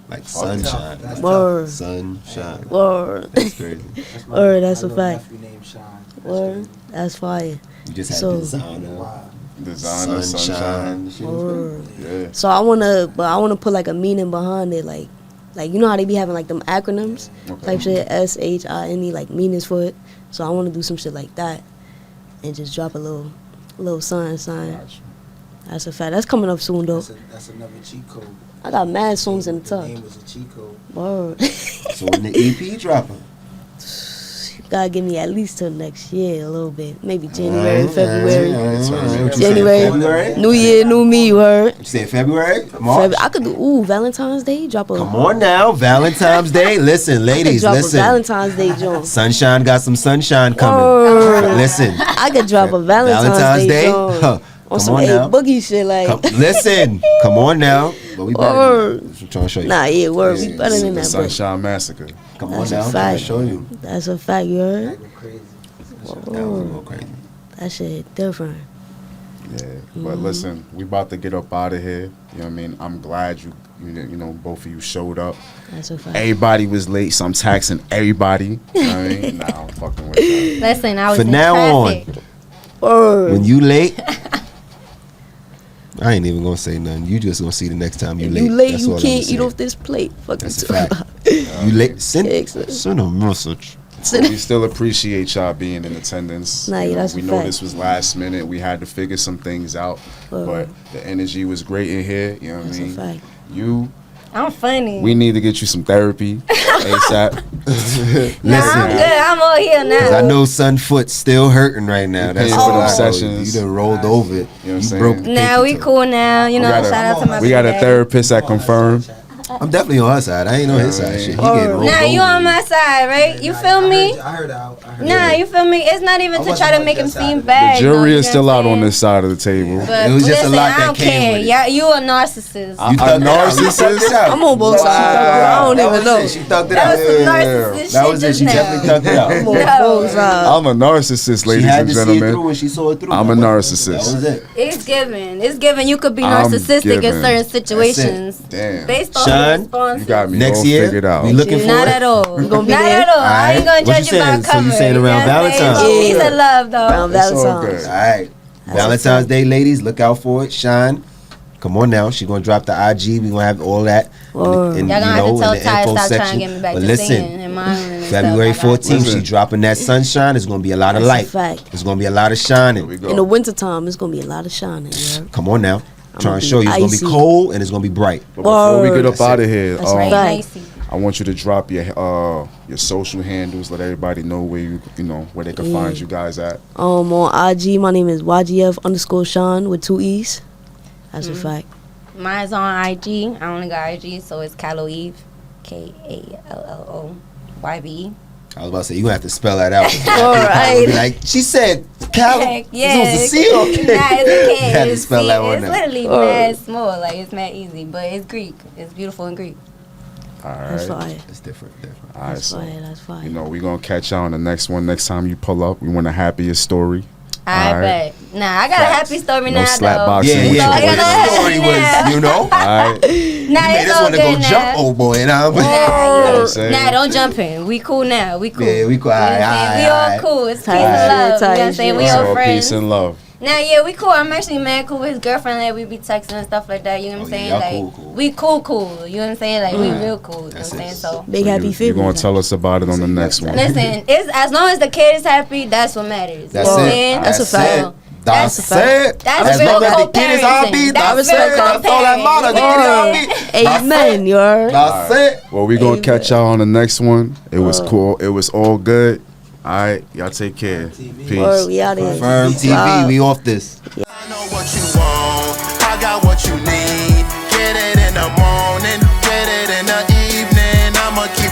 Like sunshine. That's Word. Sunshine. Word. That's crazy. Word, that's a fact. Nephew named Sean. Word. That's fire. You just had So- designer. Wow. Designer, sunshine. Shit was crazy. Word. Yeah. So I wanna put like a meaning behind it, like you know how they be having like them acronyms Okay. type shit, SHINE, like meanings for it. So I wanna do some shit like that, and just drop a little little something. That's a fact. That's coming up soon though. That's another cheat code. I got mad songs in the The name tuck. was a cheat code. Word. So when the EP dropping? Gotta give me at least till next year a little bit. Maybe January, February. What you January. say, February? New year, new me, word. You say February? March? I could do Valentine's Day. Drop a Come on now, Valentine's Day. Listen, ladies, drop a listen. Valentine's Day joint. Sunshine got some sunshine coming. Word. Listen, I could drop a Valentine's Day joint. Huh. On Come some on A now. Boogie shit like. Listen, come on now. But we better. Word. I'm trying to show you. Nah, yeah, word. We better than The that, but Sunshine Massacre. Come on that's a now. I'm trying to fact. show you. That's a fact, you heard? That go crazy. That was a little crazy. That shit different. Yeah, but listen, we about to get up out of here. You know what I mean? I'm glad you know, both of you showed up. That's a fact. Everybody was late, so I'm taxing everybody. You know what I mean? Nah, I'm fucking with you. Listen, I was From in now on, traffic. Word. when you late, I ain't even gonna say nothing. You just gonna see the next time you If late. you late, That's you all I'm can't gonna eat say. off this plate. Fucking That's a fact. You late? Send a message. We still appreciate y'all being in attendance. Nah, You yeah, know, that's we a know fact. this was last minute. We had to figure some things out, Word. but the energy was great in here. You know what That's I a mean? fact. You, I'm funny. we need to get you some therapy ASAP. Nah, I'm good. I'm all here now. Cause I know Sun Foot still hurting right now. That's paying all for them I know. sessions. You done rolled over it. You know what I'm You saying? broke the Now we pinky toe. cool now. You know, got a- shout out to my We got a baby daddy. therapist at Confirm. I'm definitely on her side. I ain't on his side. Shit, he getting rolled Nah, you over. on my side, right? You feel me? I heard out. I heard Nah, you feel me? It's not even I to wasn't try to on make him your side seem of it. bad. The you know, jury you is know still what out I'm on saying? this side of the table. But It was just a listen, lot I that don't came care. with it. Yeah, you a narcissist. You A thugged it out. narcissist? You thugged it out. I'm on both sides. I don't That even was know. it. She thugged it That out. was some narcissist That shit was it. just She now. definitely thugged it out. I'm on No. both sides. I'm a narcissist, She ladies had and to see it through gentlemen. and she saw it through. I'm a That narcissist. was it. It's given. It's given. You could be I'm narcissistic in given. certain situations. Damn. Based off Sean, of responses. You got me Next all year, figured out. we looking for Not it. at all. You gonna be Not there? at all. I ain't gonna Alright. What judge you you by saying? So cover. you saying know around what I'm saying? Valentine's? So Peace Yeah. and love, though. Around It's all Valentine's. good. All right. Valentine's Day, ladies, look out for it. Shine. Come on now. She's going to drop the IG. We're going to have all that. Word. in, Y'all gonna have to in tell the Ty info stop trying section. to get me back But to listen, singing and mine and February stuff. I got 14th, Listen. she's dropping that sunshine. It's going to be a lot of That's a light. fact. It's going to be a lot of Here shining. we go. In the wintertime, it's gonna be a lot of shining. You heard? Come on now. I'm Trying gonna to be show you it's going to be icy. cold and it's going to be bright. But before we get up That's out it. of here, That's Right, right. nicey. I want you to drop your social handles. Let everybody know where where they can find you guys at. On IG, my name is YGF_Sean with 2 E's. That's a fact. Mine's on IG. I only got IG, so it's Callow Eve. KALLOYVE. I was about to say, you're going to have to spell that out. All right. Be like, she said, Cal. Yeah, It was a C? Okay. Nah, it's okay. You had to It's spell C. that one It's out. literally mad small. Like, it's mad easy. But it's Greek. It's beautiful in Greek. All That's right. fire. It's different. All right. That's So fire. That's fire. we're gonna catch y'all on the next one. Next time you pull up, we want a happiest story. I All right. bet. Nah, I got a happy story No now, slap though. boxing Yeah, with yeah. your I But got the a story happy was, now. you know, All right. Nah, you made it's this all one to good go now. jump, old boy. And I'm know what I'm saying? Nah, don't jump in. We cool now. We cool. Yeah, we cool. You know what I'm Aight, saying? We all aight. cool. It's peace Tight and shit, love. You know what tight I'm saying? We shit. all So friends. peace and love. Nah, yeah, we cool. I'm actually mad cool with his girlfriend. Like, we be texting and stuff like that. You know what I'm Oh, yeah, saying? y'all Like, cool. we cool. You know what I'm saying? Like, we real cool. You know what I'm That's saying? it. So, Big So happy You're feelings. gonna tell us about it on the next one. listen, it's as long as the kid is happy, that's what matters. That's you know it. what I'm saying? That's a fact. So, That's it. That's As real long as the kid is happy, co-parenting. that's That's it. real That's all that matters. The kid is happy. Amen. You heard? That's it. Well, we gonna catch y'all on the next one. It was cool. It was all good. All right, y'all take care. Peace. Word, we out here. Firm TV, we off this. I know what you want, I got what you need. Get it in the morning, get it in the evening. I'ma keep